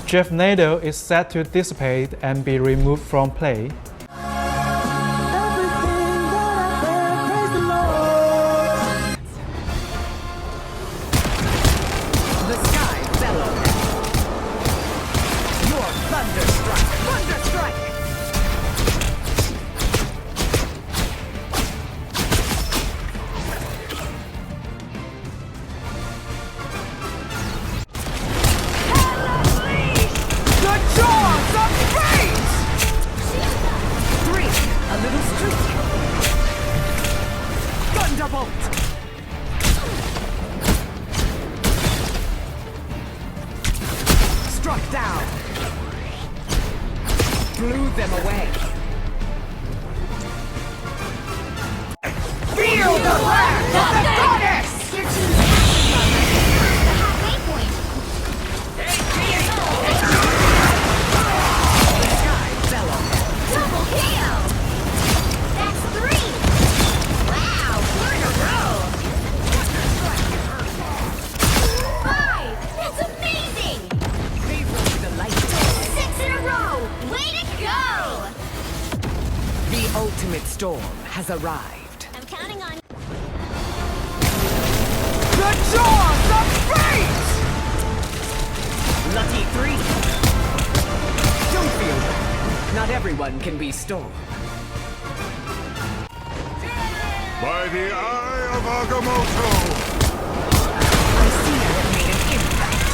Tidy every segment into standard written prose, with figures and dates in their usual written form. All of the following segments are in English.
Jeff-Nado is set to dissipate and be removed from play. Struck down. Blew them away. Feel the wrath of the goddess! Your team's the halfway point. The sky fell on them. Double KO! That's 3! Wow, 4 in a row! 5! That's amazing! They rode the light. 6 in a row! Way to go! The ultimate storm has arrived. I'm counting on you. The jaws of fate! Lucky 3. Don't feel bad. Not everyone can be Storm. By the eye of Agamotto! I see I have made an impact.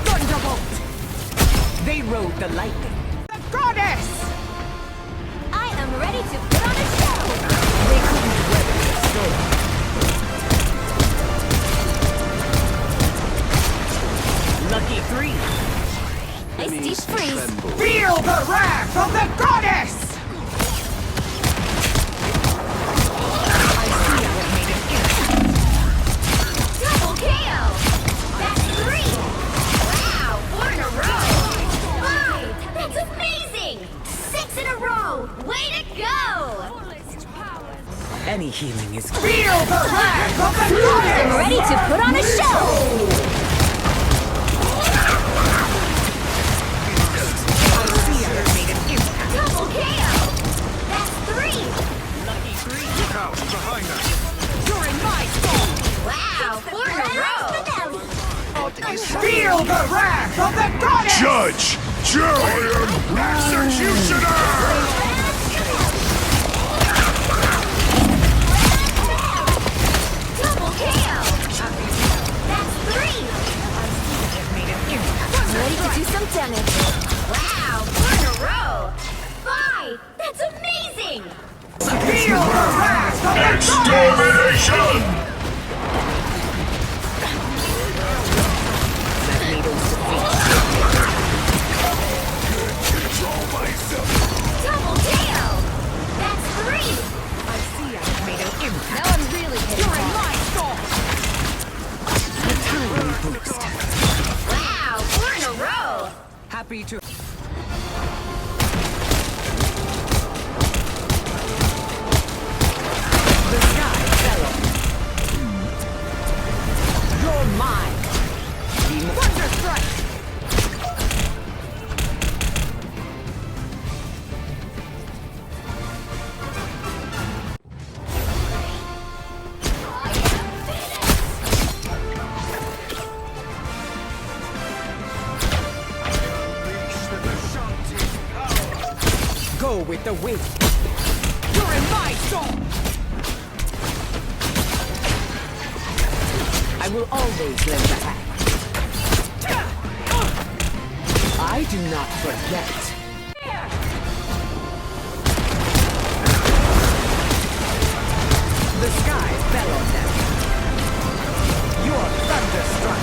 Thunderbolt! They rode the lightning. The goddess! I am ready to put on a show! They couldn't weather the storm. Lucky 3. Ice freeze! Feel the wrath of the goddess! I see I have made an impact. Double KO! That's 3! Wow, 4 in a row! 5! That's amazing! 6 in a row! Way to go! Any healing is feel the wrath of the goddess! I'm ready to put on a show! I see I have made an impact. Double KO! That's 3! Lucky 3. Look out, behind us! You're in my storm. Wow, 4 in a row! Feel the wrath of the goddess! Judge! Jury! Executioner! Double KO! That's 3! Ready to do some damage. Wow, 4 in a row! 5! That's amazing! Feel the wrath of the Extermination! Double KO! That's 3! I see I have made an impact. Now I'm really hitting You're in hard. my storm. A tiny boost. Wow, 4 in a row! Happy to. The sky fell on me. You're mine. Thunder strike. Go with the wind. You're in my storm. I will always lend a hand. I do not forget. The sky fell on them. You're thunderstruck.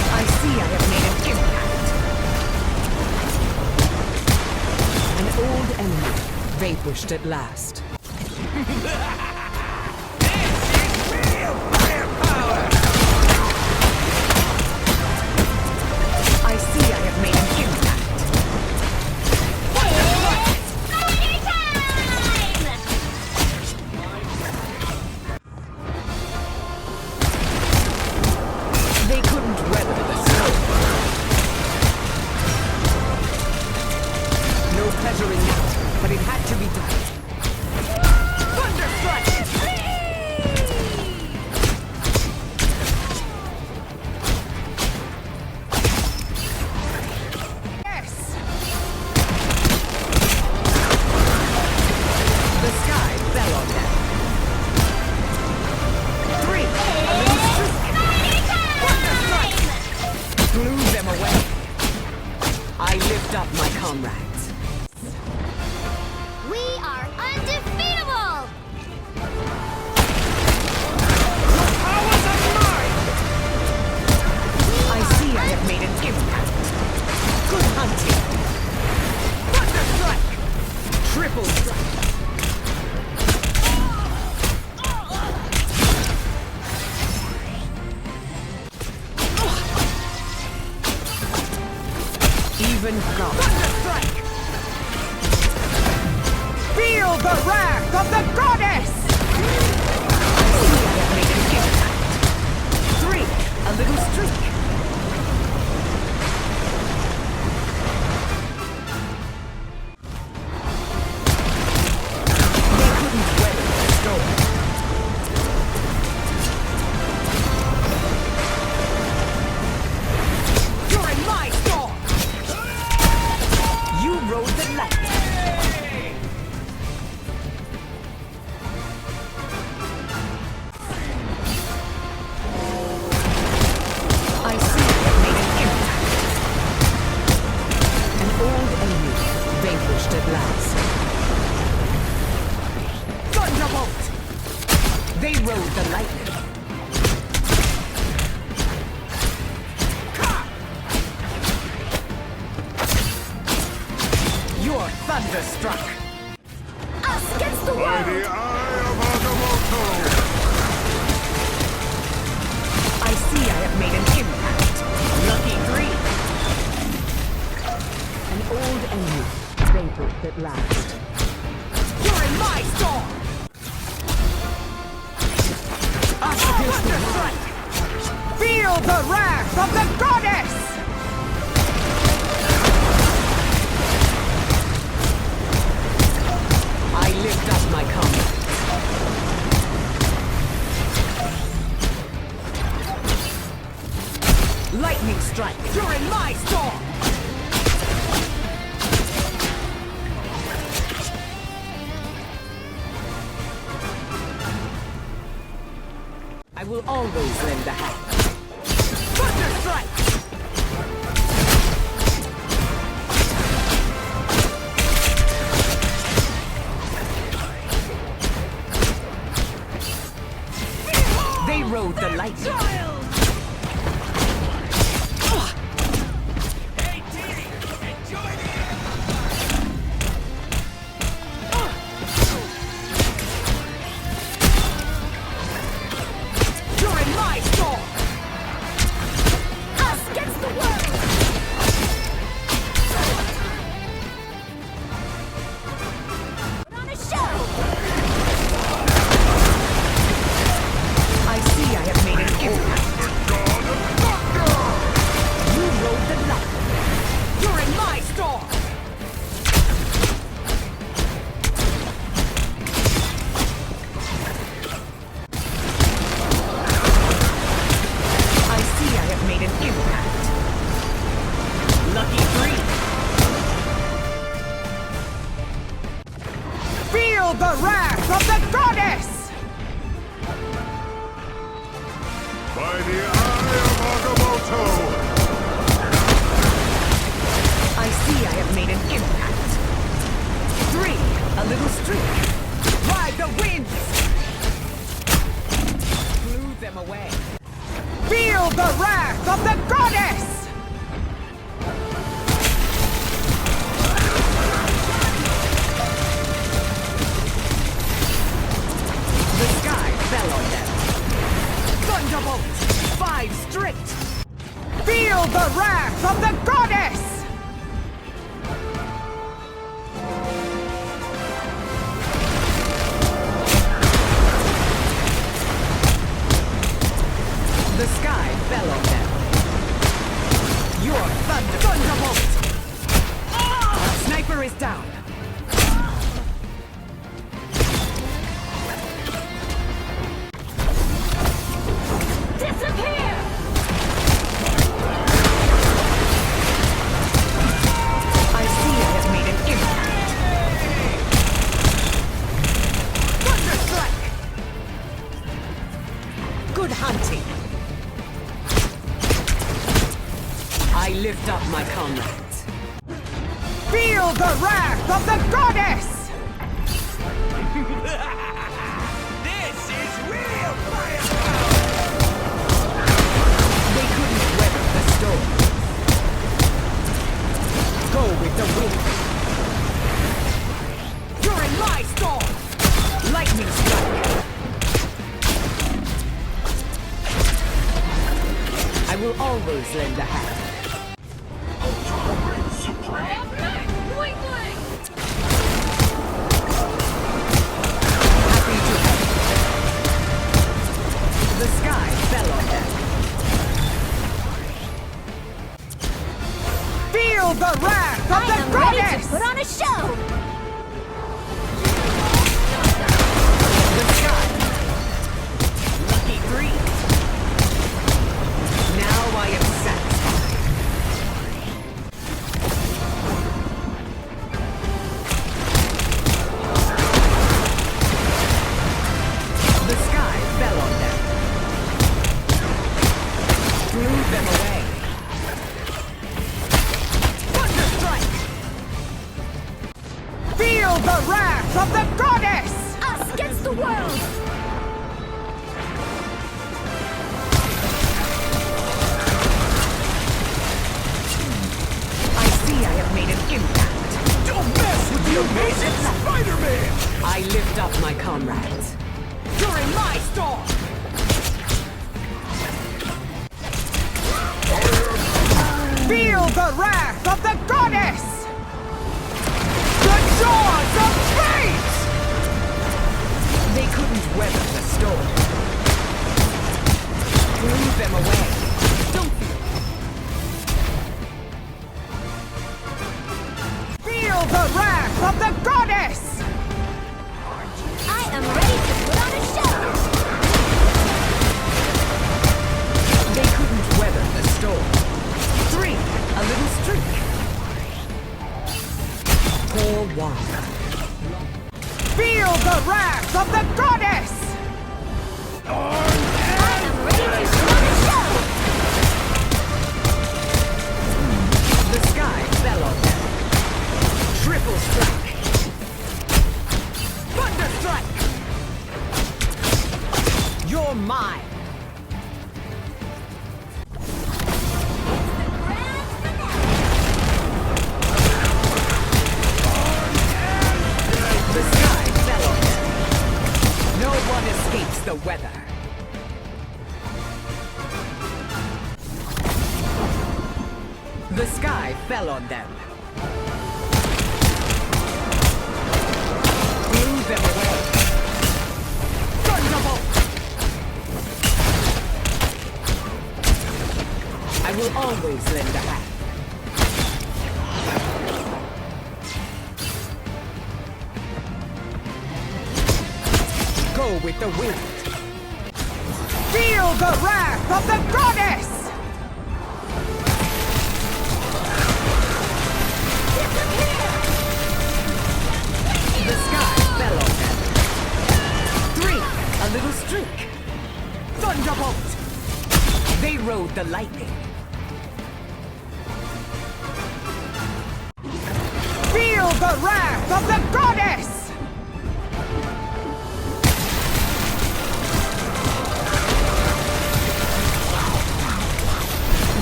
I see I have made an impact. An old enemy, vanquished at last. even God. Thunderstrike! Feel the wrath of the goddess! I see I have made an impact. 3, a little streak. They couldn't weather the storm. You're in my storm! You rode the light. I see it made an impact. An old enemy vanquished at last. Thunderbolt! They rode the lightning. You're thunderstruck. Us against the By world! the eye of Agamotto! I see I have made an impact. Lucky 3. An old enemy vanquished at last. You're in my storm! Thunderstrike! Feel the wrath of the goddess! I lift up my combat. Lightning strike! You're in my storm! I will always lend a hand. Thunderstrike! They rode the lightning. You're in my storm! Us against the world! Put on a show! I see I have made an impact. You rode the lightning. You're in my storm! I see I have made an impact. Lucky 3. Feel the wrath of the goddess! By the eye of Agamotto! I see I have made an impact. 3, a little streak. Ride the winds! Blew them away. Feel the wrath of the goddess! The sky fell on them. Thunderbolt! 5 straight! Feel the wrath of the goddess! The sky fell on them. Your thunderbolt! Sniper is down. Disappear! I see I have made an impact. Thunderstrike! Good hunting. I lift up my comrades. Feel the wrath of the goddess! This is real firepower! They couldn't weather the storm. Go with the wind. You're in my storm! Lightning strike! I will always lend a hand. Ultra sky fell on them. Feel the wrath of I the am ready goddess! to put on a show! The sky. Lucky 3. Now I am satisfied. The sky fell on them. Blew them away. Thunderstrike! Feel the wrath of the goddess! Us against the world! I see I have made an impact. Don't mess with the amazing Spider-Man! I lift up my comrades. During my storm! Feel the wrath of the goddess! The jaws of fate! They couldn't weather the storm. Blew them away. Don't feel the wrath of the goddess! I am ready to put on a show! They couldn't weather the storm. 3, a little streak. Pour water. Feel the wrath of the goddess! I am ready to put on a show! The sky fell on them. Triple strike. Thunder strike! You're mine. The sky fell on them. No one escapes the weather. The sky fell on them. Blew them away. Thunderbolt! I will always lend a hand. Go with the wind. Feel the wrath of the goddess! The sky fell on them. 3, a little streak. Thunderbolt! They rode the lightning. Feel the wrath of the goddess!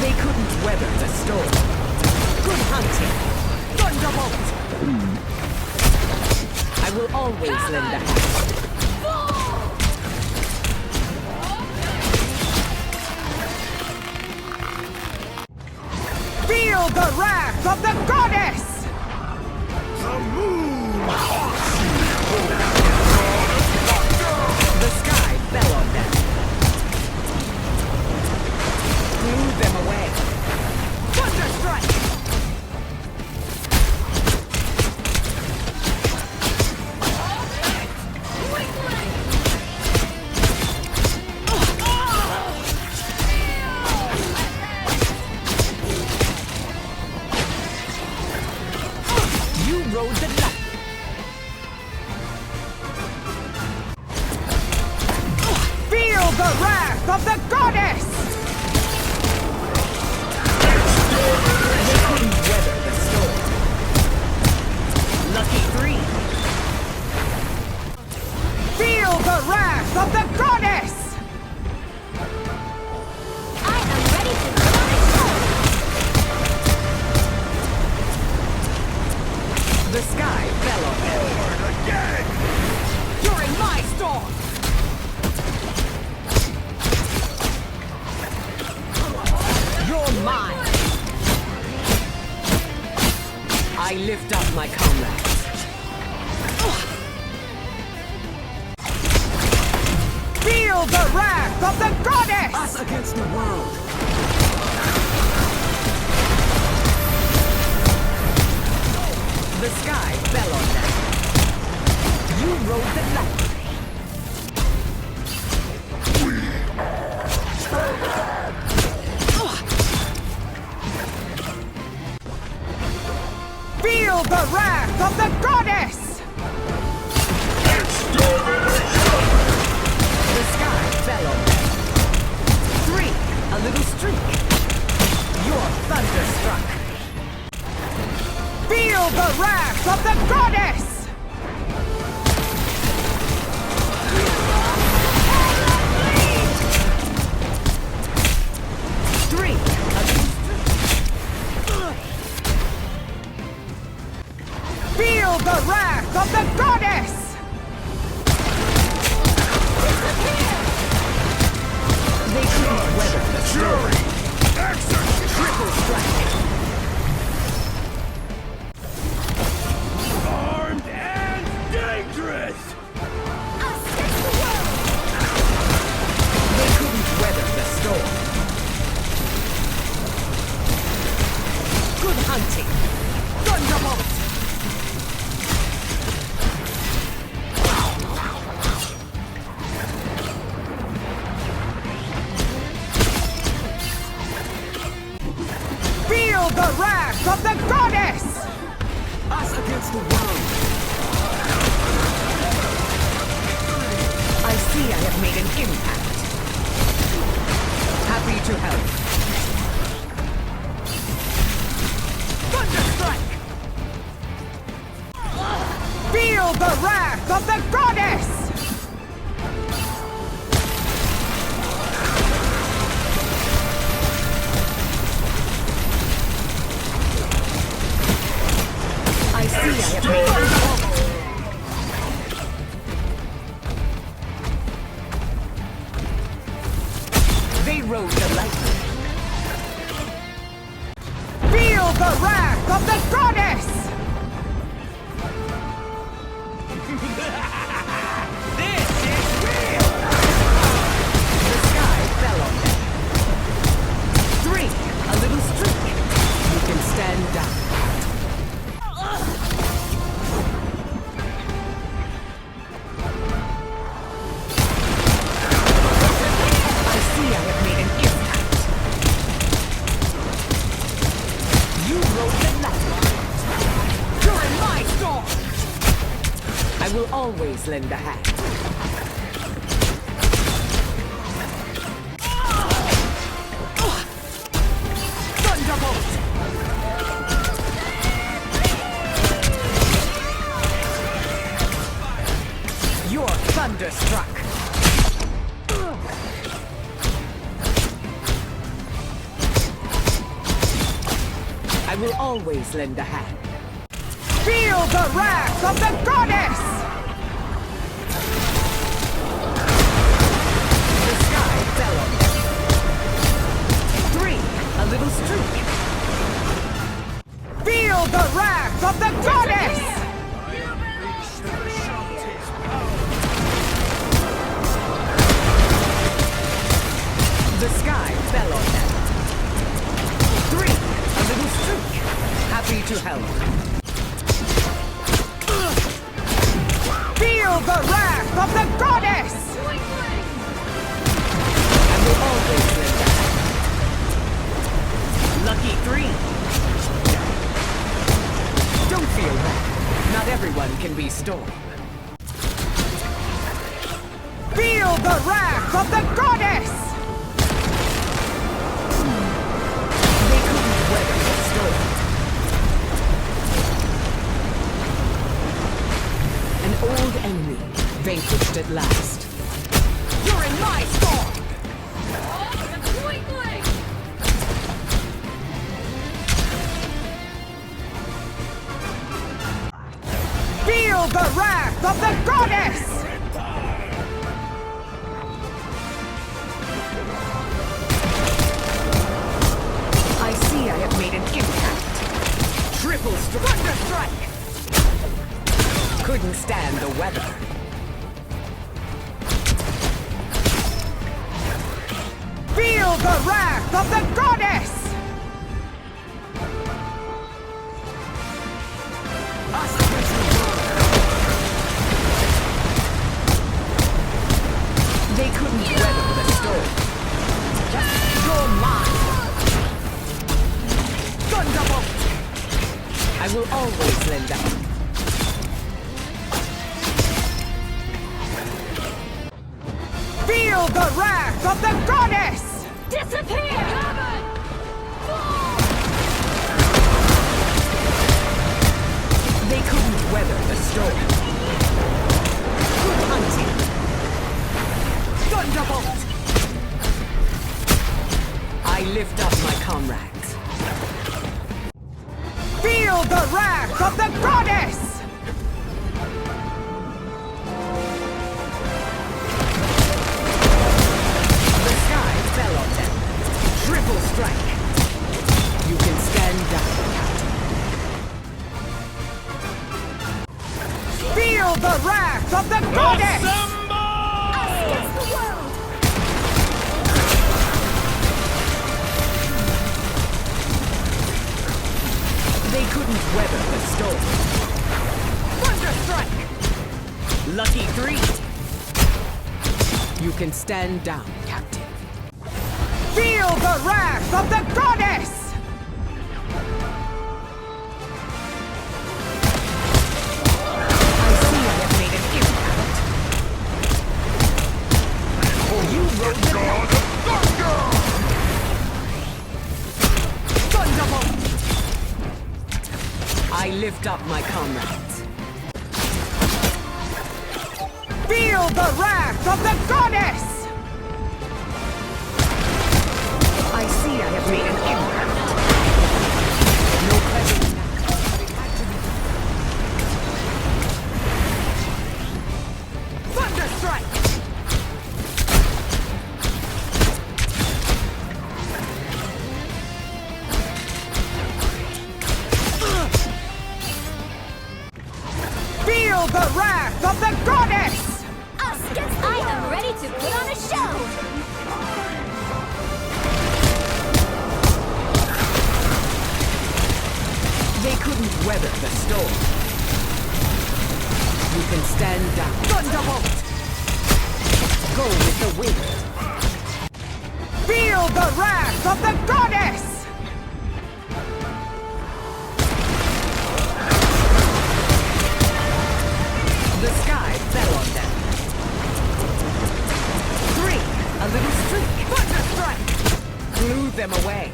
They couldn't weather the storm. Good hunting. Thunderbolt! I will always lend a hand. Feel the wrath of the goddess! The moon haunts The sky fell on them. Blew them away. Thunder strike! You rode the light. Feel the wrath of the goddess! They couldn't weather the storm. Lucky 3. Feel the wrath of the goddess! I am ready to put on a show! The sky fell on them. again! During my storm! You're mine! I lift up my comrades. Feel the wrath wrath of the goddess! Us against the world. The sky fell on them. You rode the light. Feel the wrath of the goddess! The sky fell on them. 3, a little streak. You're thunderstruck. Feel the wrath of the goddess! 3, a little streak. Feel the wrath of the goddess! They couldn't weather the storm. Triple strike. Armed and dangerous! They couldn't weather the storm. Good hunting. Thunderbolt! Feel the wrath of the goddess! Us against the world. I see I have made an impact. Happy to help. Thunderstrike! Feel the wrath of the goddess! I see I have made an impact. They rode the lightning. Feel the wrath of the goddess! This is real! The sky fell on them. 3, a little streak. You can stand down. I see I have made an impact. You rode the lightning. You're in my storm! I will always lend a hand. Thunderbolt! You're thunderstruck! I will always lend a hand. Feel the wrath of the goddess! The sky fell on them. 3, a little streak. Feel the wrath of the goddess! The sky fell on them. 3, a little streak. Happy to help. Feel the wrath of the goddess! I will always lend a hand. Lucky 3. Don't feel bad. Not everyone can be Storm. Feel the wrath of the goddess! They couldn't weather the storm. An old enemy vanquished at last. You're in my storm! Feel the wrath of the goddess! I see I have made an impact. Triple strike! Couldn't stand the weather. Feel the wrath of the goddess! Us against the world. They couldn't weather the storm. You're mine! Thunderbolt! I will always lend out. Feel the wrath of the goddess! Disappear! They couldn't weather the storm. Good hunting! Thunderbolt! I lift up my comrades. Feel the wrath of the goddess! The sky fell on them. Triple strike. You can stand down, Captain. Feel the wrath of the goddess! Us against the world! They couldn't weather the storm. Thunderstrike! Lucky 3. You can stand down, Captain. Feel the wrath of the goddess! I see I have made an impact. Oh, you wrote the Thunderbolt! I lift up my comrades. Feel the wrath of the goddess! I see I have made an impact. No pleasure. Thunderstrike! Feel the wrath of the goddess! Us against the world! I am ready to put on a show! They couldn't weather the storm. You can stand down. Thunderbolt! Go with the wind. Feel the wrath of the goddess! The sky fell on them. 3, a little streak. Thunderstrike! Blew them away.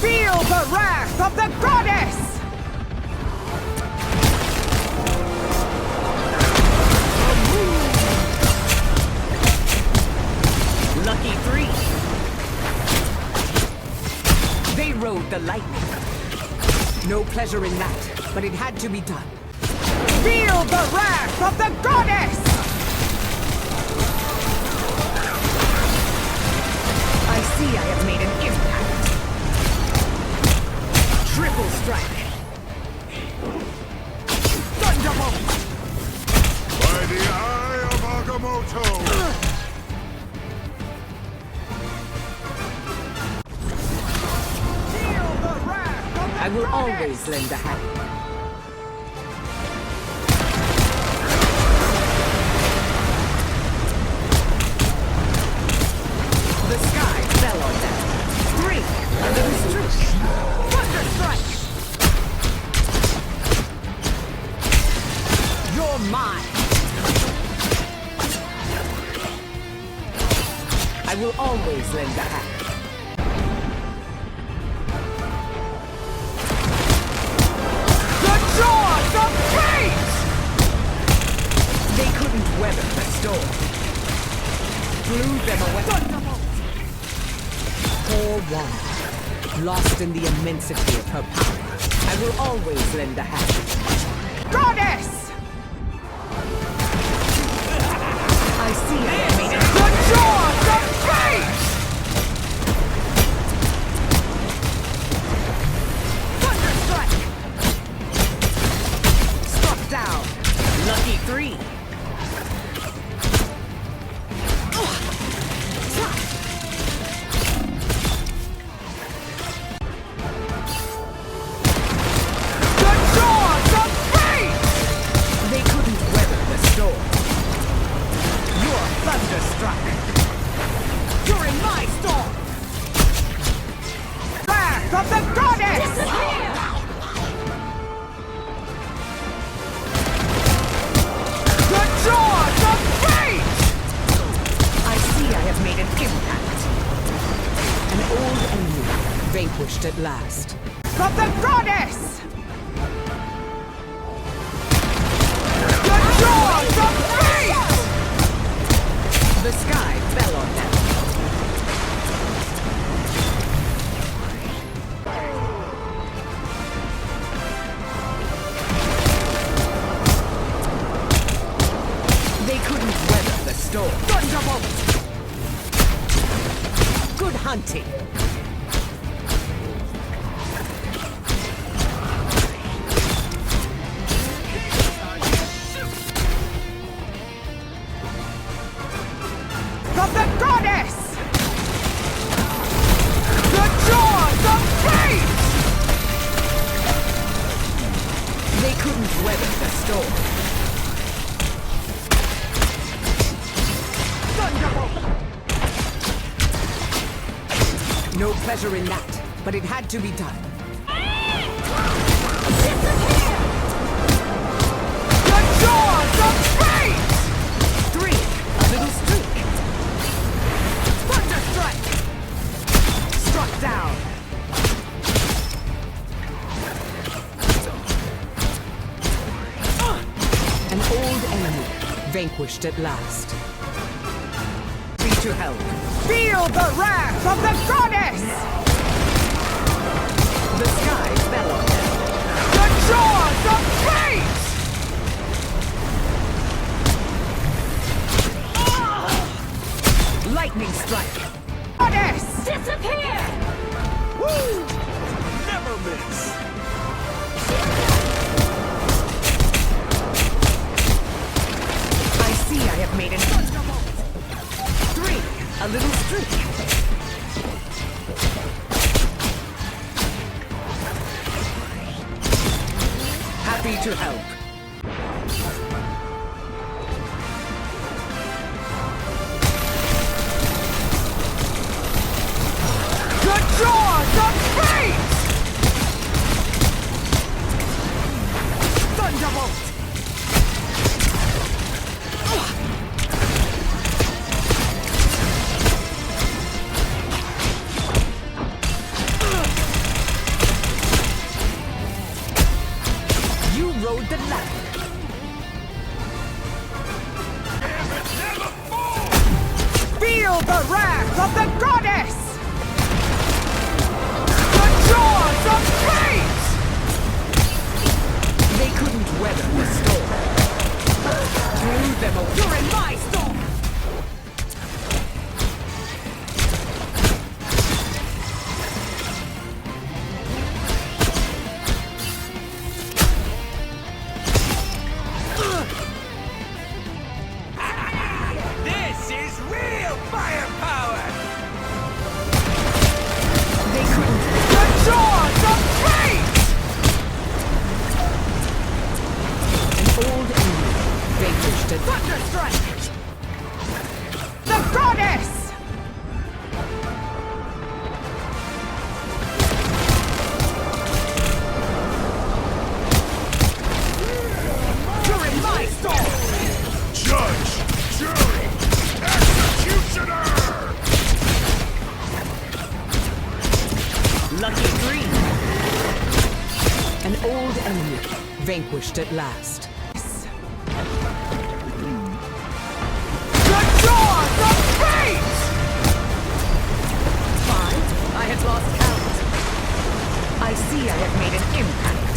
Feel the wrath of the goddess! Lucky 3. They rode the lightning. No pleasure in that, but it had to be done. Feel the wrath of the goddess! I see I have made an impact. Triple strike. Thunderbolt! By the eye of Agamotto! Feel the wrath of the I will always lend a hand. The sky fell on them. 3, a little streak. Thunderstrike! You're mine! I will always lend a hand. The jaws of fate! They couldn't weather the storm. Blew them away. Poor one, lost in the immensity of her power. I will always lend a hand. Goddess! I see I have made it. The jaws of fate! Thunderstrike! Struck down. Lucky 3. old enemy vanquished at last. From the goddess! The jaws of fate! The sky fell on them. They couldn't weather the storm. Thunderbolt! Good hunting. From the goddess! The jaws of fate! They couldn't weather the storm. Thunderbolt! No pleasure in that, but it had to be done. The jaws of fate! 3, a little streak. Thunder strike! Struck down. An old enemy vanquished at last. Be to help. Feel the wrath of the goddess! The sky fell on them. The jaws of fate! Lightning strike! Goddess! Disappear! Woo! Never miss. I see I have made an thunderbolt. 3, a little streak. Happy to help. The jaws of fate! Thunderbolt! You rode the ladder. Never fall. Feel the wrath of the goddess! The jaws of fate! They couldn't weather the storm. Threw them away. You're in my storm! This is real firepower. They couldn't. The jaws of fate! An old enemy vanquished at Thunderstrike! The goddess! You're in my storm! Judge, jury, executioner! Lucky green! An old enemy vanquished at last. The jaws of fate! 5, I had lost count. I see I have made an impact.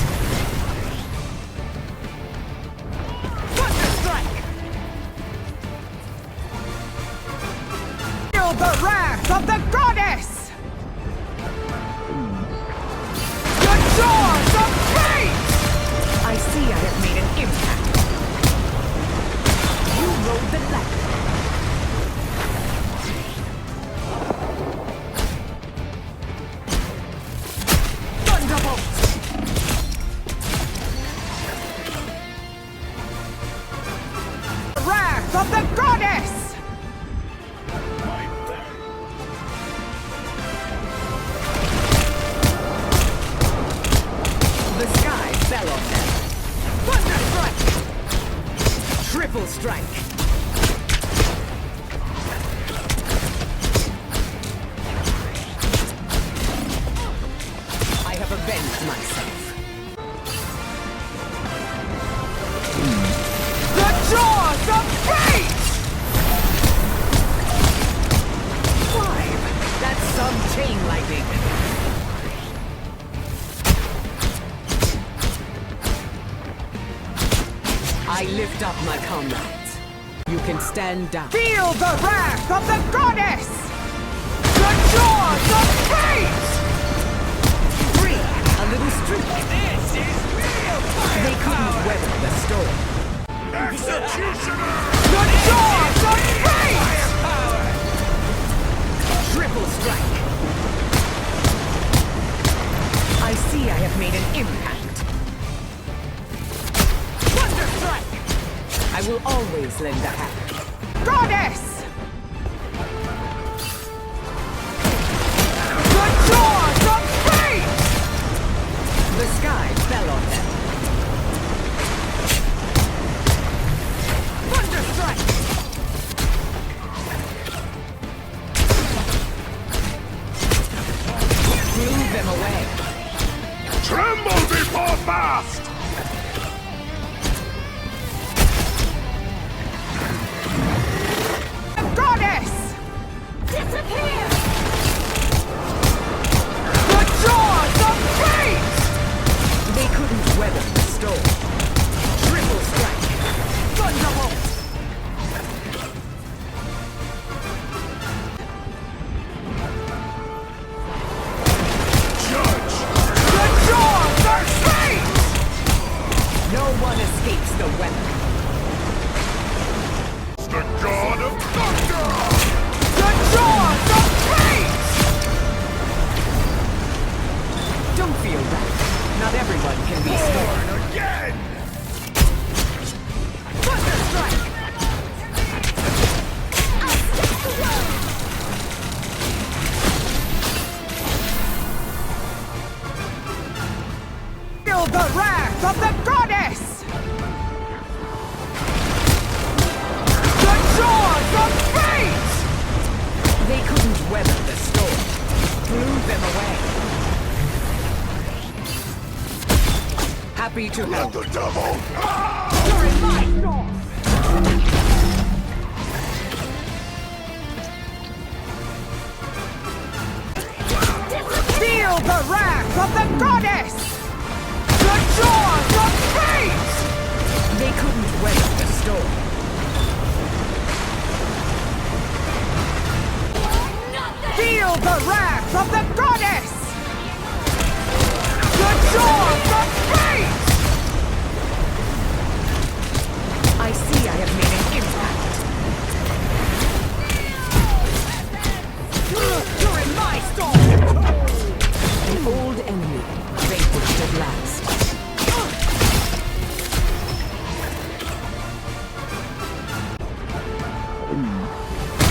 Thunder strike! Feel the wrath of the goddess! The jaws of fate! I see I have made an impact. You rode the ladder. Thunderbolt! The wrath of the goddess! The sky fell on them. Thunder strike! Triple strike! myself. The jaws of fate! 5. That's some chain lightning. I lift up my comrades. You can stand down. Feel the wrath of the goddess! The jaws of fate! 3. A little streak. This is real They couldn't firepower! weather the storm. Executioner! The jaws of fate! Firepower! Triple strike. I see I have made an impact. Thunder strike! I will always lend a hand. Goddess! The jaws of fate! The sky fell on them. Thunder strike! Blew them away. Tremble before fast! Goddess! Disappear! The jaws of fate! They couldn't weather the storm. Triple strike. Thunderbolt! Judge! The jaws of fate! No one escapes the weather. The god of thunder! The jaws of fate! Don't feel bad. Not everyone can be stormed. Born again! Thunder strike! Feel the wrath of the goddess! The jaws of fate! They couldn't weather the storm. Blew them away. Happy to Let help. the devil! You're in my storm! Feel the wrath of the goddess! The jaws of fate! They couldn't weather the storm. Feel the wrath of the goddess! The jaws of fate! I see I have made an impact. You're in my storm! An old enemy, vanquished at last.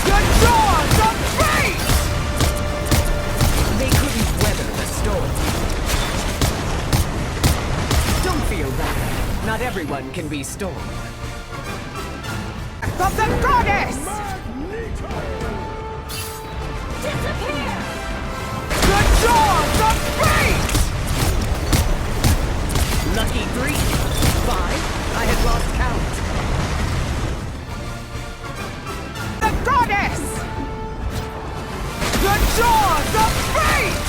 The jaws of fate! They couldn't weather the storm. Don't feel bad. Not everyone can be stormed. Of the goddess! Disappear! The jaws of fate! Lucky 3. 5. I had lost count. The goddess! The jaws of fate!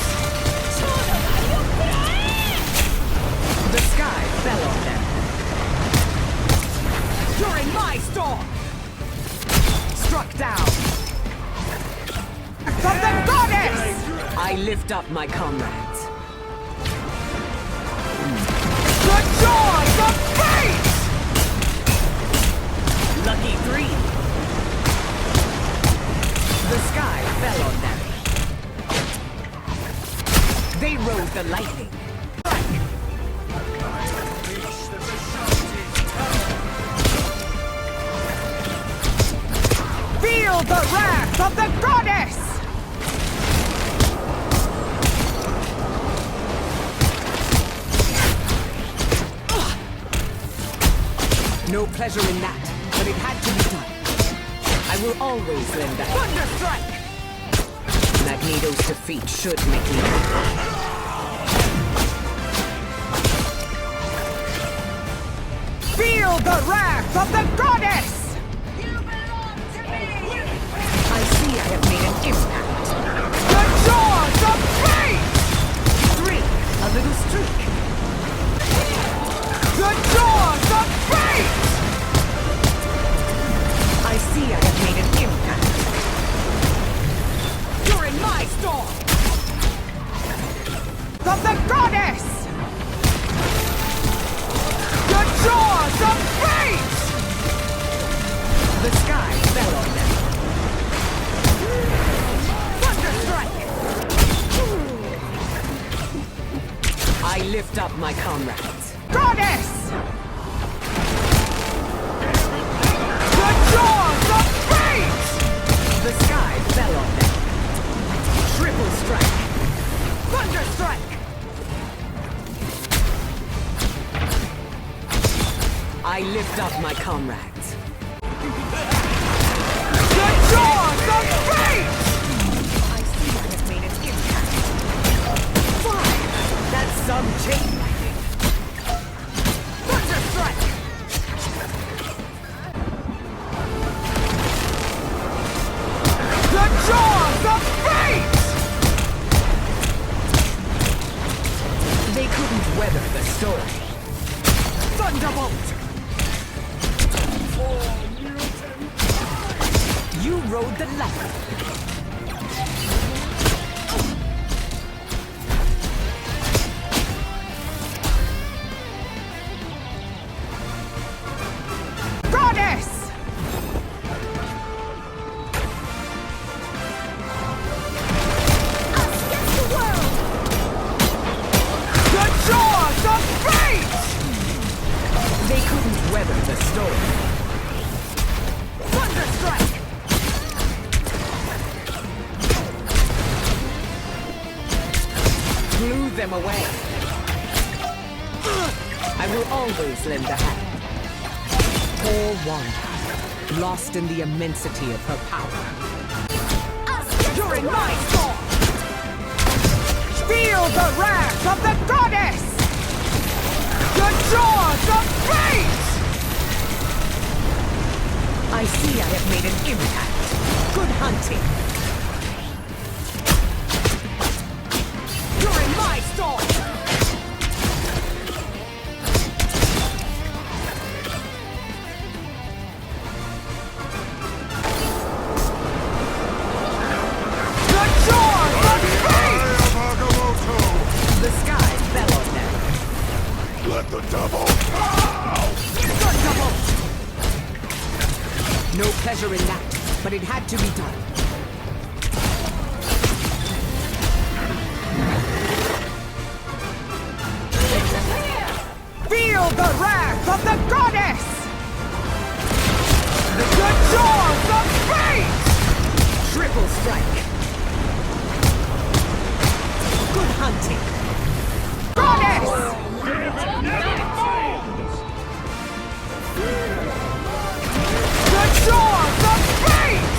The sky fell on them. You're in my storm! Struck down. From the goddess! I lift up my comrades. The jaws of fate! Lucky 3. The sky fell on them. They rode the lightning. Feel the wrath of the goddess! No pleasure in that, but it had to be done. I will always lend a hand. Thunder strike! Magneto's defeat should make me happy. Feel the wrath of the goddess! You belong to me! I see I have made an impact. The jaws of fate! 3, a little streak. The jaws of fate! I see I have made an impact. You're in my storm! Of the goddess! The jaws of fate! The sky fell on them. Thunderstrike! I lift up my comrades. Goddess! The jaws of fate! The sky fell on them. Triple strike! Thunderstrike! I lift up my comrades. The jaws of fate! I see I have made an impact. 5! That's some chain lightning. Thunderstrike! The jaws of fate! They couldn't weather the storm. Thunderbolt! You rode the ladder. Goddess! Us against the world! The jaws of fate! They couldn't weather the storm. Thunderstrike! Blew them away. I will always lend a hand. Poor Wanda, lost in the immensity of her power. Us against You're the in my world! storm! Feel the wrath of the goddess! The jaws of fate! I see I have made an impact. Good hunting. You're in my storm! The jaws of fate! The sky fell on them. Let the devil Thunderbolt! No pleasure in that, but it had to be done. Feel the wrath of the goddess! The jaws of fate! Triple strike. Good hunting. Goddess! The jaws of fate!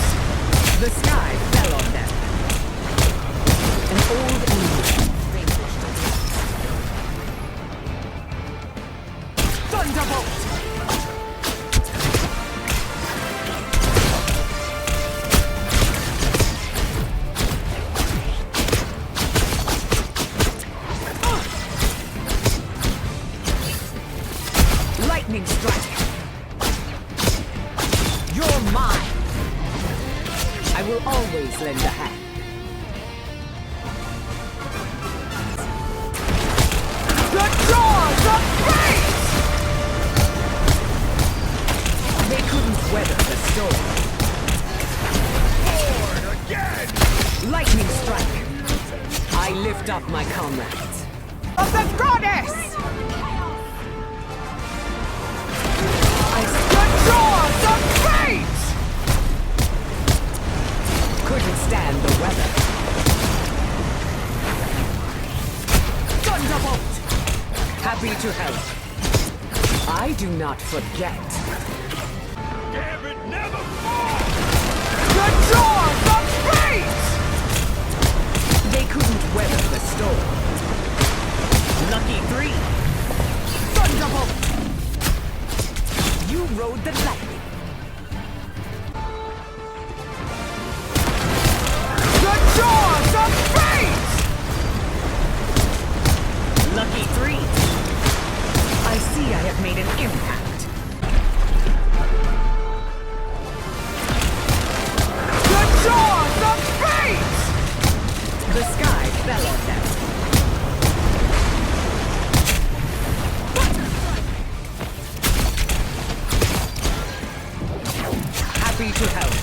The sky fell on them. An old enemy vanquished. Thunderbolt! Lightning strike! You're mine! I will always lend a hand. The jaws of fate! They couldn't weather the storm. Lord again! Lightning strike! I lift up my comrades. Of the goddess! The jaws of fate! Couldn't stand the weather. Thunderbolt! Happy to help. I do not forget. Gambit never falls! The jaws of fate! They couldn't weather the storm. Lucky 3. Thunderbolt! impact. The jaws of fate! The sky fell on them. Happy to help.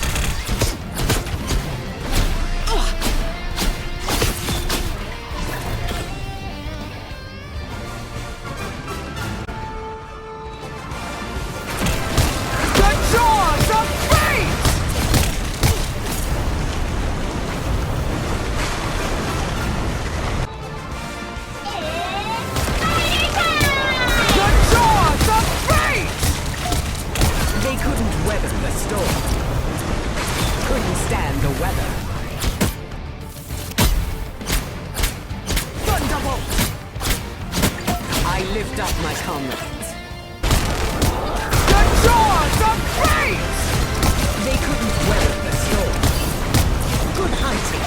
The jaws of fate! The jaws of fate! They couldn't weather the storm. Couldn't stand the weather. Thunderbolt! I lift up my comrades. The jaws of fate! They couldn't weather the storm. Good hunting.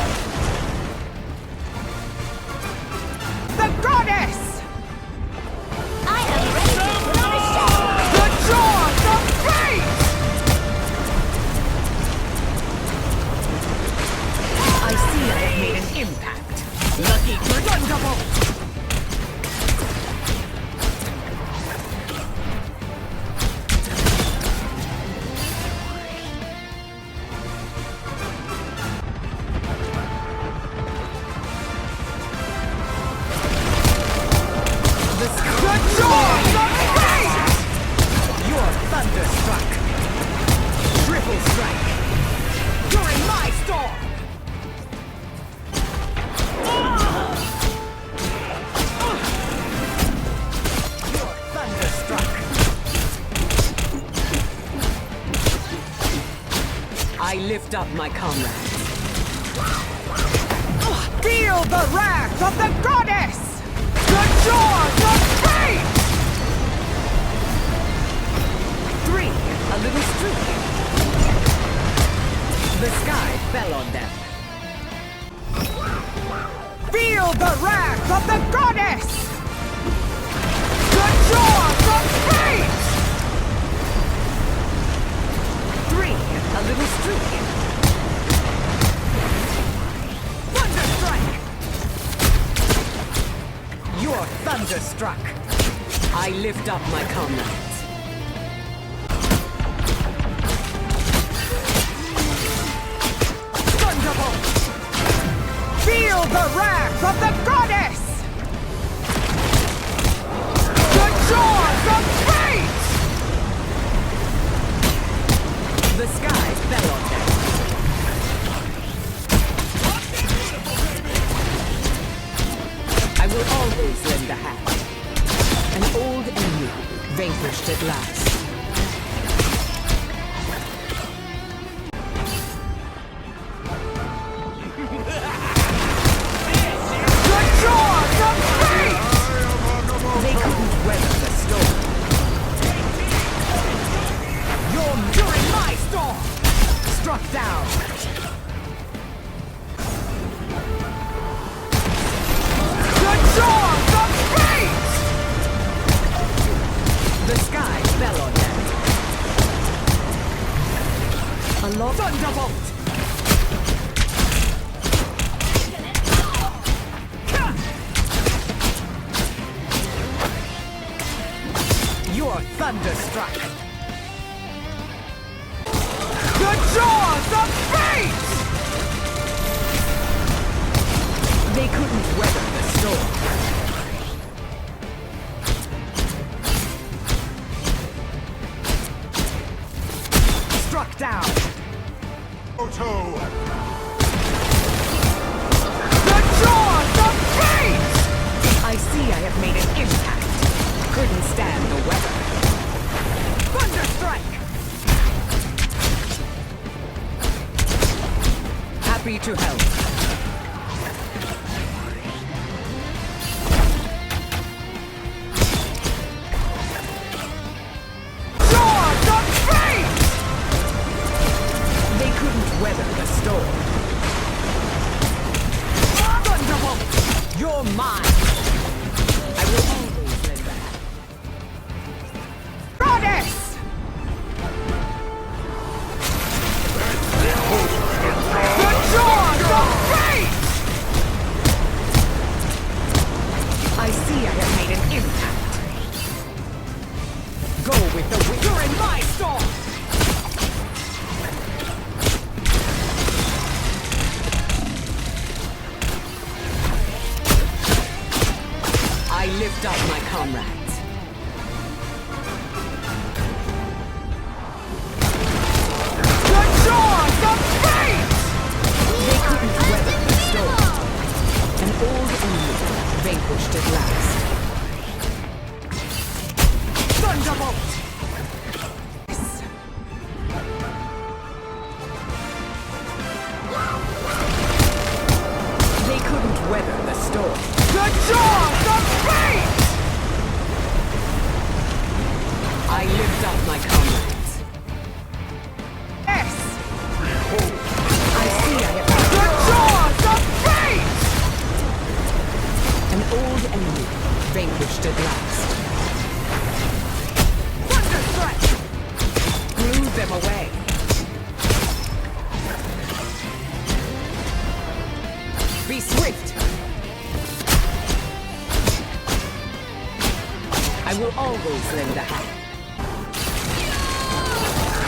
The goddess! I am ready to put on a show! The jaws of fate! I see I have made an impact. Lucky for Thunderbolt! The jaws of fate! You're thunderstruck. Triple strike. You're in my storm. You're thunderstruck. I lift up my comrades. Feel the wrath of the goddess! The jaws of fate! 3, a little streak. The sky fell on them. Feel the wrath of the goddess! The jaws of fate! 3, a little streak. Thunderstrike! You're thunderstruck. I lift up my comrades. Thunderbolt! Feel the wrath of the goddess! The jaws of fate! The sky fell on them. I will always lend a hand. An old enemy, vanquished at last. The jaws of fate! They couldn't weather the storm. You're in my storm! Struck down. The jaws of fate! The sky fell on them. A long thunderbolt! You're thunderstruck. The jaws of fate! They couldn't weather the storm. Struck down. Otto! The jaws of fate! I see I have made an impact. Couldn't stand the weather. Thunderstrike! Happy to help. Jaws of fate! They couldn't weather the storm. Thunderbolt! You're mine! I will always lend a hand. lift up my comrades. The jaws of fate! They couldn't weather the storm. An old enemy vanquished at last. Thunderbolt! They couldn't weather the storm. The jaws of fate! I lift up my comrades. Yes! I see I have... The jaws of fate! An old enemy vanquished at last. Thunder strike! Blew them away. Be swift! I will always lend a hand.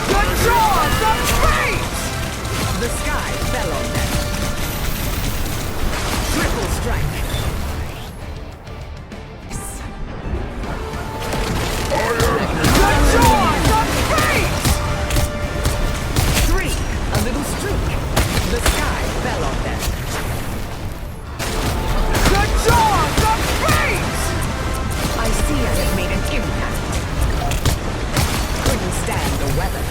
The jaws of fate! The sky fell on them. Triple strike. The jaws of fate! 3, a little streak. The sky fell on them. The jaws of fate! I see I have made an impact. Couldn't stand the weather.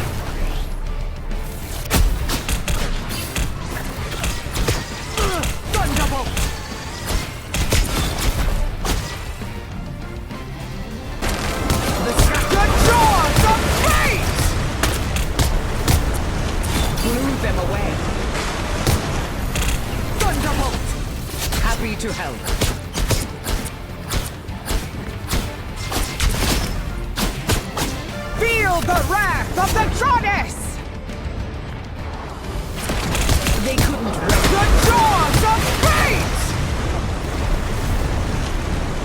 Thunderbolt! The jaws of fate! Blew them away. Thunderbolt! Happy to help. Feel the wrath of the goddess! They couldn't wait. The jaws of fate!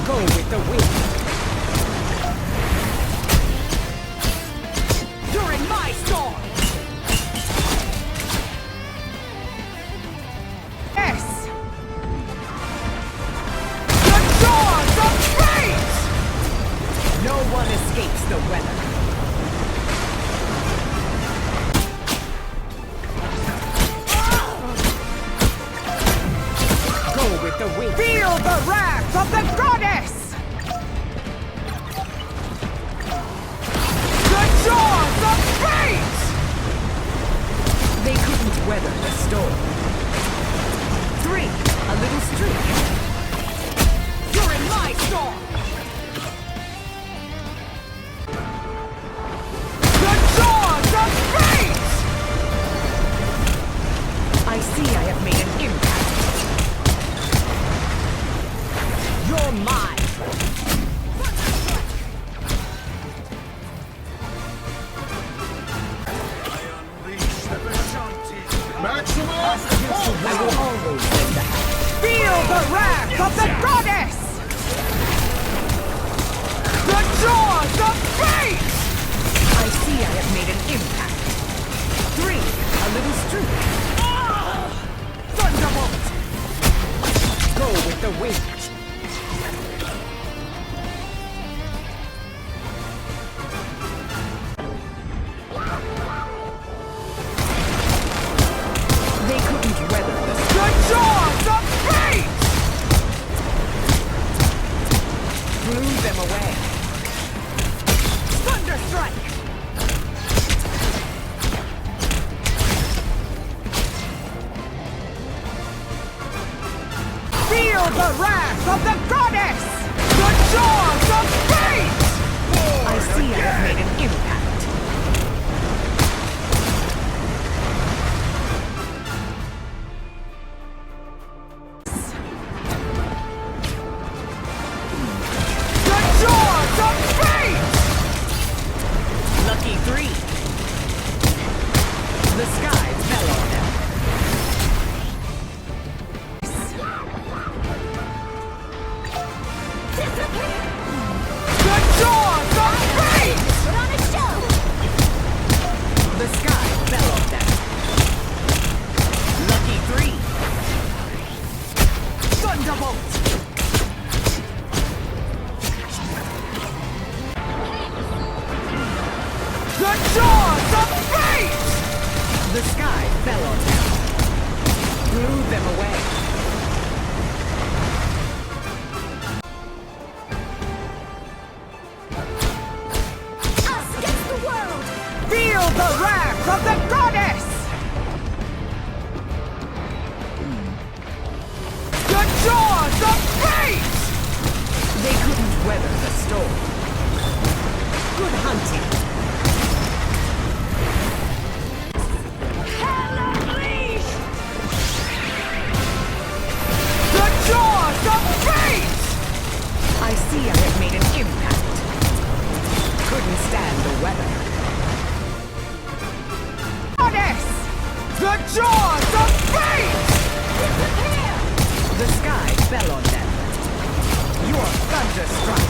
Go with the wind. During my storm! Yes! The jaws of fate! No one escapes the weather. With the wind. Feel the wrath of the goddess! The jaws of fate! They couldn't weather the storm. 3, a little streak. During my storm! The jaws of fate! I see I have made an impact. You're mine! Maximus! I will always lend a hand. Feel the wrath of the goddess! The jaws of fate! I see I have made an impact. 3, a little streak. Thunderbolt! Go with the wind. They couldn't weather the jaws of fate! Blew them away. Thunder strike! Feel the wrath of the goddess! The jaws of fate! I see I have made an impact. Lucky 3. The sky fell on them. The jaws of fate! Put on a show! The sky fell on them. Lucky 3. Thunderbolt! The sky fell on them. Blew them away. Us against the world! Feel the wrath of the goddess! The jaws of fate! They couldn't weather the storm. Good hunting. Hell unleashed! The jaws of fate! I see I have made an impact. Couldn't stand the weather. Goddess! The jaws of fate! Disappear! The sky fell on them. You're thunderstruck.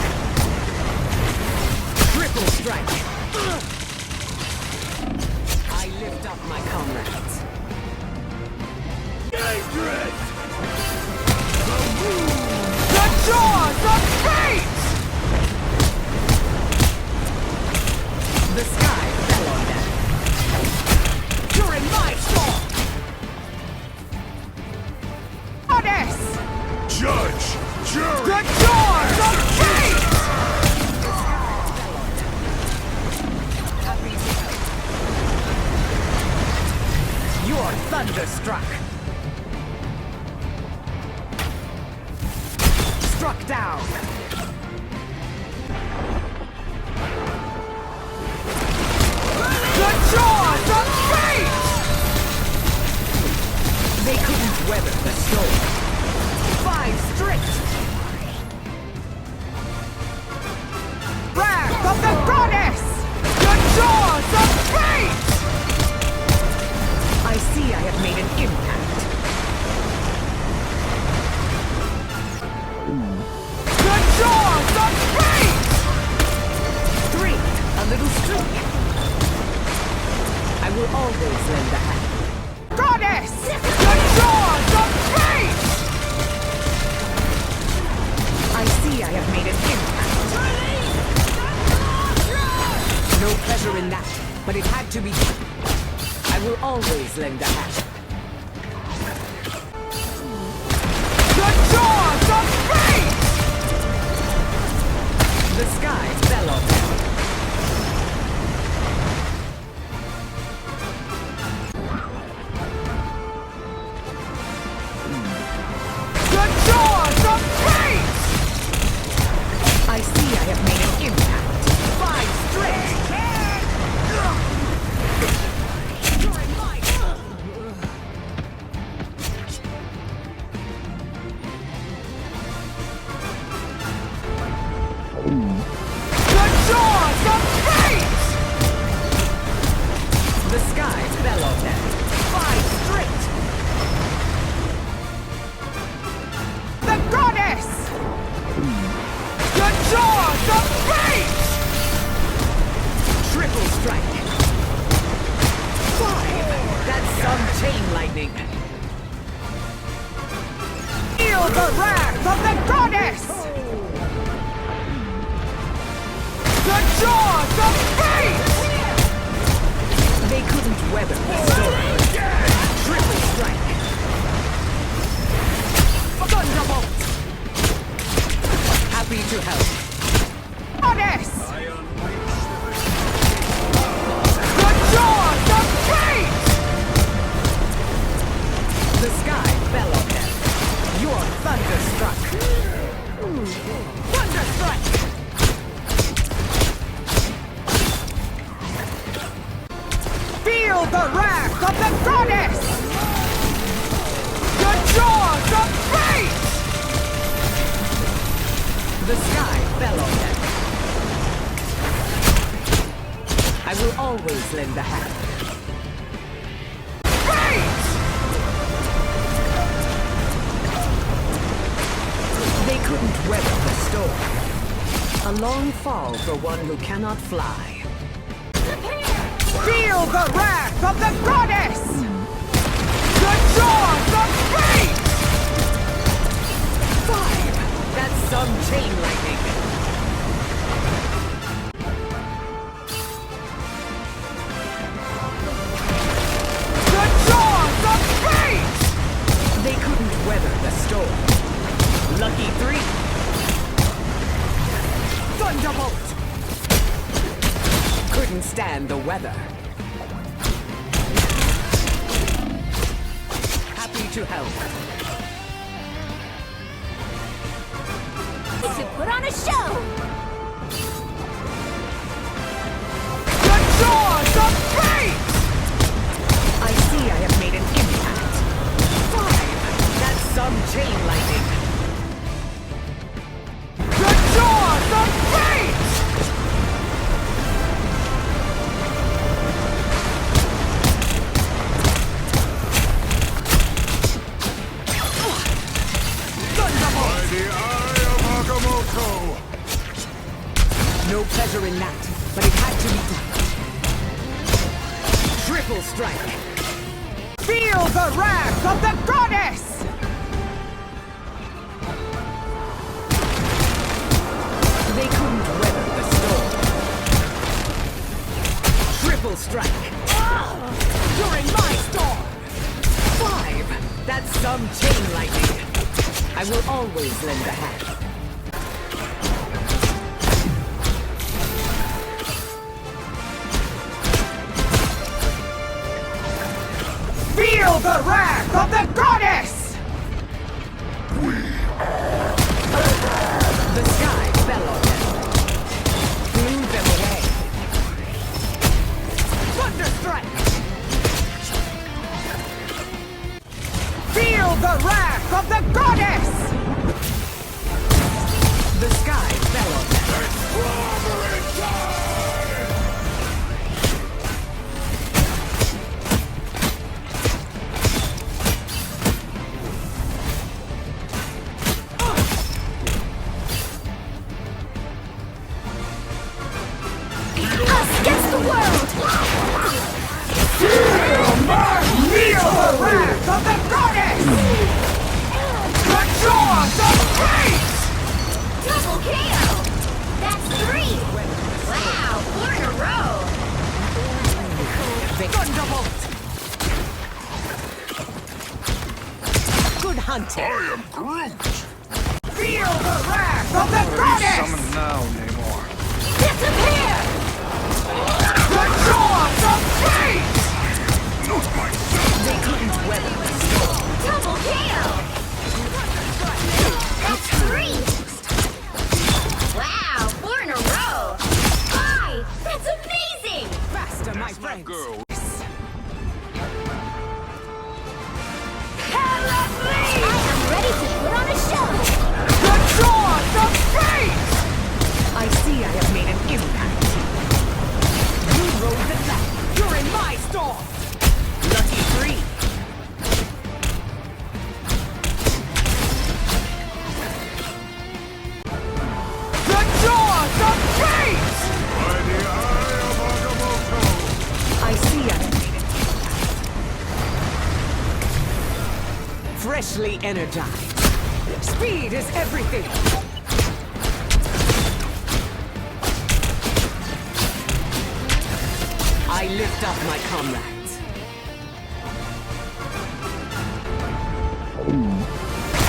Triple strike. I lift up my comrades. Dangerous! The jaws of fate! The sky fell on them. You're in my storm! Goddess! Judge! Jury! The jaws of fate! You're thunderstruck. Struck down. The jaws of fate! They couldn't weather the storm. 5 strict. Wrath of the goddess! The jaws of fate! I see I have made an impact. The jaws of fate! 3, a little streak. I will always lend a hand. Goddess! The jaws of fate! I see I have made an impact. No pleasure in that, but it had to be done. I will always lend a hand. The jaws of fate! The sky fell on them. The jaws of fate! I see I have made an impact. 5 straight! You're in my The jaws of fate! The sky fell on them. 5 straight! The goddess! The jaws of fate! Triple strike. 5! That's some chain lightning. Feel the wrath of the goddess! The jaws of fate! They couldn't weather the storm. Triple strike. Thunderbolt! Happy to help. Goddess! The jaws of fate! The sky fell on them. You're thunderstruck. Thunderstruck! Feel the wrath of the goddess! The jaws of fate! The sky fell on them. I will always lend a hand. Fate! They couldn't weather the storm. A long fall for one who cannot fly. Feel the wrath of the goddess! The jaws of fate! 5! That's some chain lightning. weather the storm. Lucky 3. Thunderbolt! Couldn't stand the weather. Happy to help. To put on a show! The jaws of fate! I see I have made an impact. 5. That's some chain lightning. The jaws of fate! Thunderbolt! By the eye of Agamotto! No pleasure in that, but it had to be done. Triple strike! Feel the wrath of the goddess! They couldn't weather the storm. Triple strike! During my storm! 5! That's some chain lightning. I will always lend a hand. Feel the wrath of the goddess! The sky fell on them. Blew them away. Thunderstrike! Feel the wrath of the goddess! The sky fell on them. Us against the world! Feel the wrath of the goddess! The jaws of fate! Double KO! That's 3! Wow, 4 in a row! Thunderbolt! Good hunting! I am Groot! Feel the wrath of the goddess! Summoned now, Namor. Disappear! The jaws of fate! Not myself! They couldn't weather the storm. Double KO! That's 3! Wow, 4 in a row! 5! That's amazing! Faster, my friends! Go. I am ready to put on a show! The jaws of fate! I see I have made an impact. You rode the back during my storm! Lucky 3! The jaws of fate! By the eye of Agamotto! I see I have made an impact. Freshly energized. Speed is everything! I lift up my comrades.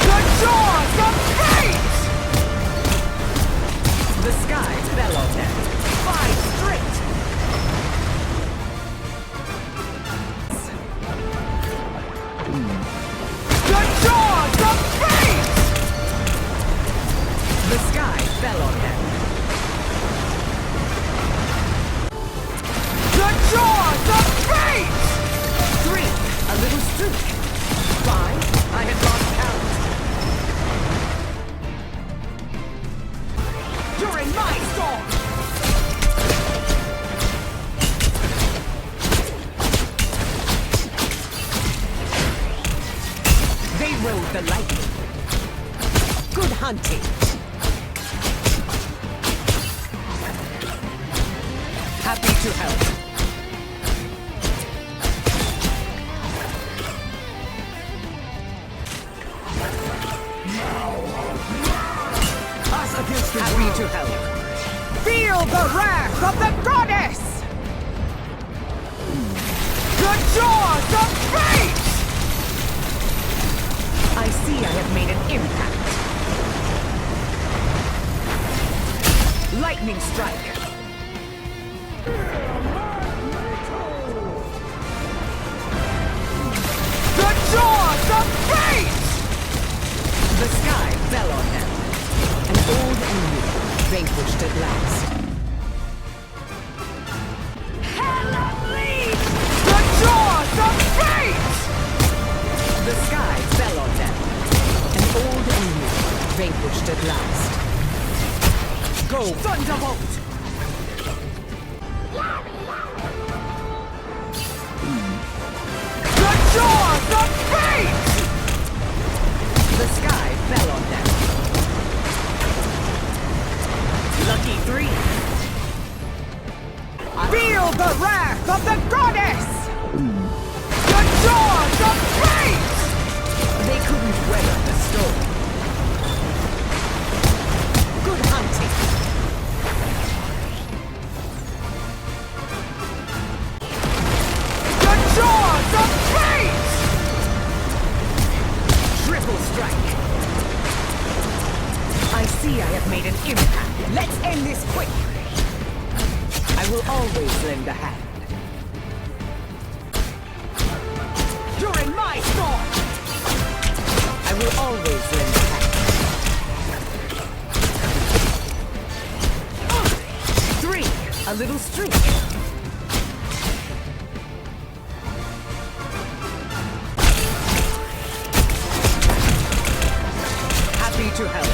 The jaws of fate! The sky fell on them. 5 straight! The jaws of fate! The sky fell on them. The jaws of fate! 3, a little streak. 5, I had lost count. During my storm! They rode the lightning. Good hunting. Happy to help. Us against the Happy to help. Feel the wrath of the goddess! The jaws of fate! I see made an impact. Lightning strike. The jaws of fate! The sky fell on them. An old enemy vanquished at last. The jaws of fate! The sky fell on them. An old enemy vanquished at last. Go, Thunderbolt! The jaws of fate! The sky fell on them. Lucky 3. Feel the wrath of the goddess! The jaws of fate! They couldn't weather the storm. Good hunting. The jaws of fate! Triple strike. I see I have made an impact. Let's end this quick. I will always lend a hand. You're in my storm! I will always lend a hand. 3, a little streak. Happy to help.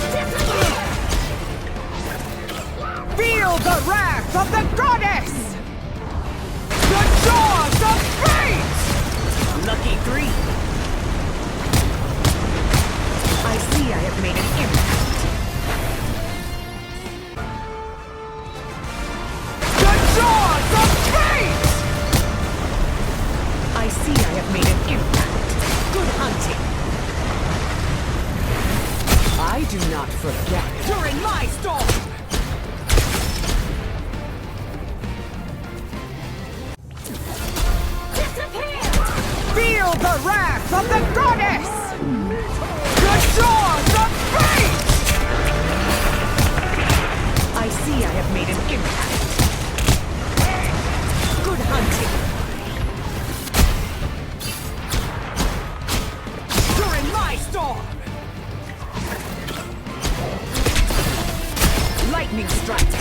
Feel the wrath of the goddess! The jaws of fate! Lucky 3. I see I have made an impact. The jaws of fate! I see I have made an impact. Good hunting. I do not forget. You're in my storm! Feel the wrath of the goddess! The jaws of fate! I see I have made an impact. Good hunting. You're in my storm! Lightning strike.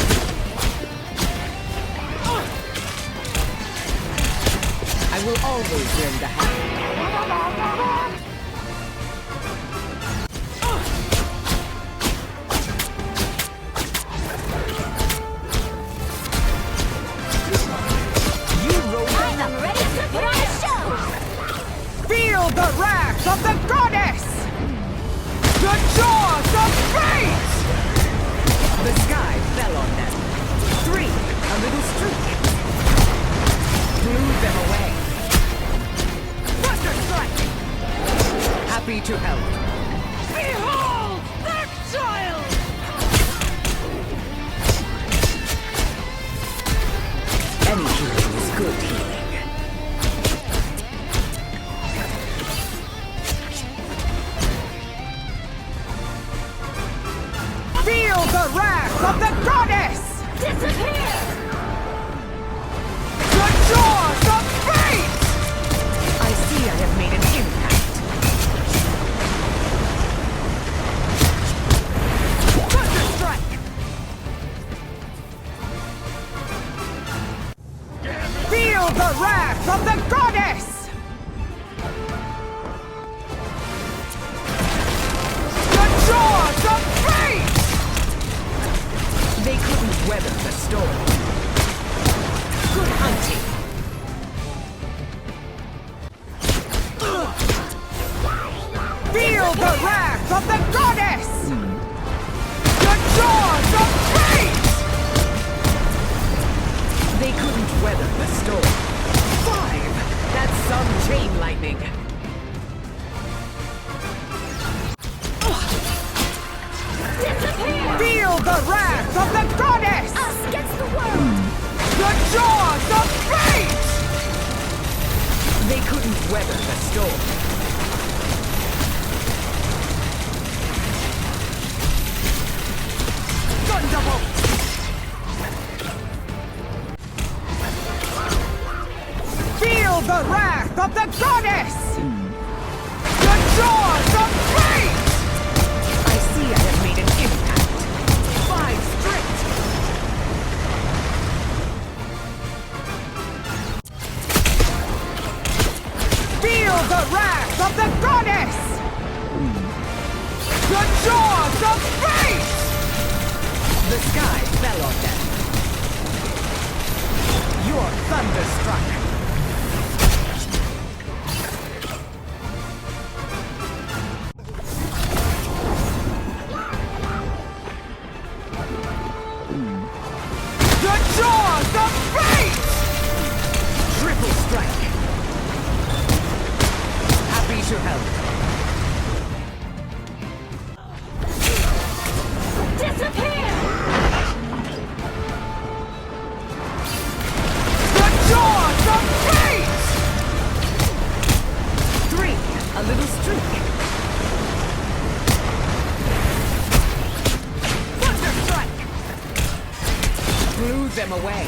I will always lend a hand. You rolled I'm ready to put on a show! Feel the wrath of the goddess! The jaws of fate! The sky fell on them. 3, a little streak. Blew them away. Thunder strike! Happy to help. Behold that child! Any healing is good healing. Feel the wrath of the goddess! Disappear! The jaws of fate! I see I have made an impact. Thunder strike! Feel the wrath of the goddess! The jaws of fate! They couldn't weather the storm. Good hunting. Feel the wrath of the goddess! The jaws of fate! They couldn't weather the storm. 5! That's some chain lightning. Disappear! Feel the wrath of the goddess! Us against the world! The jaws of fate! They couldn't weather the storm. Thunderbolt! Feel the wrath of the goddess! The jaws of fate! I see I have made an impact. 5 strict! Feel the wrath of the goddess! The jaws of fate! The sky fell on them. You're thunderstruck. The jaws of fate! Triple strike. Happy to help. Disappear! The jaws of fate! 3, a little streak. Thunderstrike! Blew them away.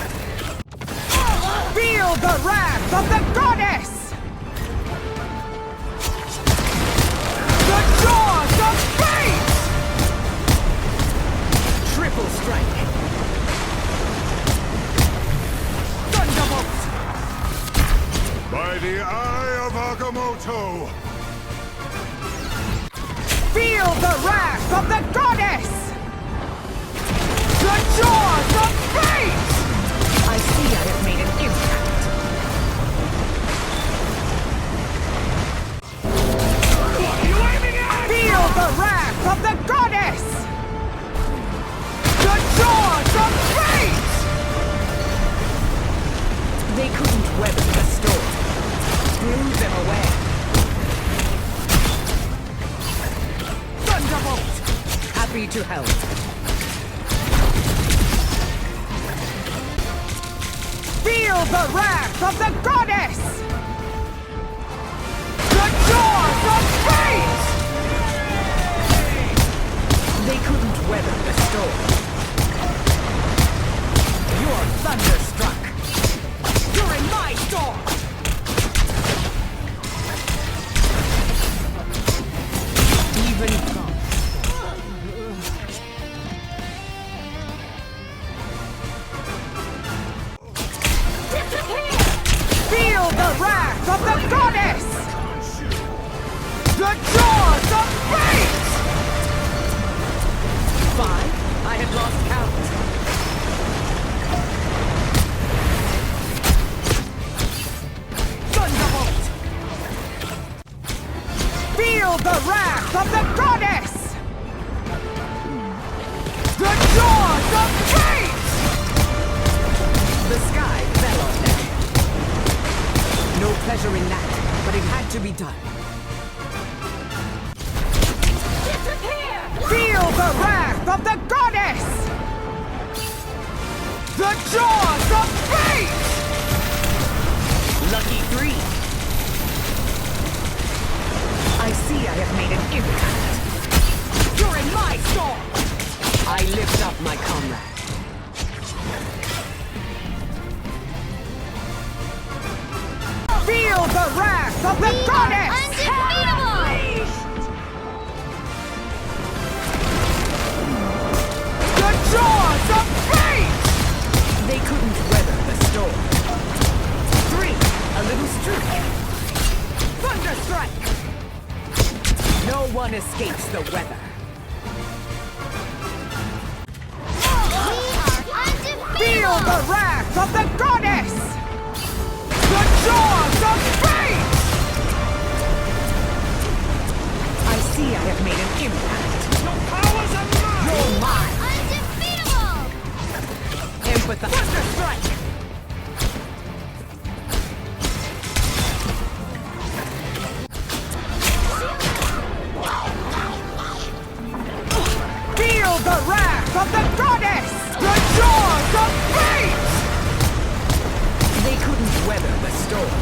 Feel the wrath of the goddess! The jaws of fate! Triple strike. Thunderbolt! By the eye of Agamotto! Feel the wrath of the goddess! The jaws of fate! I see I have made an impact. What are you aiming at? Feel the wrath of the goddess! The jaws of fate! They couldn't weather the storm. Blew them away. Thunderbolt! Happy to help. Feel the wrath of the goddess! The jaws of fate! They couldn't weather the storm. You're thunderstruck. You're in my storm! Even gone. Disappear! Feel the wrath of the goddess! The jaws of fate! 5, I had lost count. Thunderbolt! Feel the wrath of the goddess! The jaws of fate! The sky fell on them. No pleasure in that, but it had to be done. Disappear! Feel the wrath of the goddess! The jaws of fate! Lucky 3. I see I have made an impact. You're in my storm! I lift up my comrade. Feel the wrath of the goddess! Undefeatable! The jaws of fate! They couldn't weather the storm. 3, a little streak. Thunderstrike! No one escapes the weather. Feel the wrath of the goddess! The jaws of fate! I see I have made an impact. Your powers are mine! You're mine! Undefeatable! Empathize. Thunderstrike! Feel the wrath of the goddess! The jaws of fate! They couldn't weather the storm.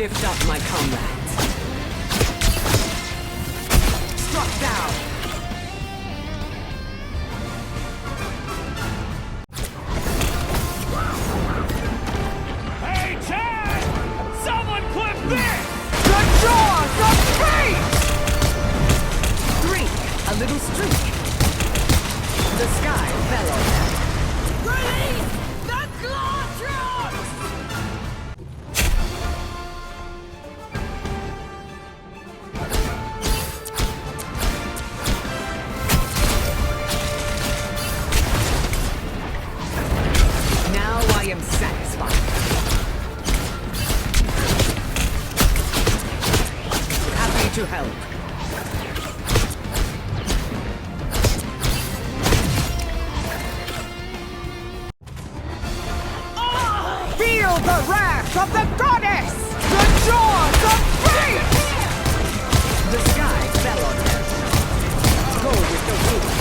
lift up my comrades. Struck down. Hey, Chad! Someone clip this! The jaws of fate! 3, a little streak. The sky fell on them. Release the Glotros! Now I am satisfied. Happy to help. Feel the wrath of the goddess! The jaws of fate! The sky fell on them. Go with the wind.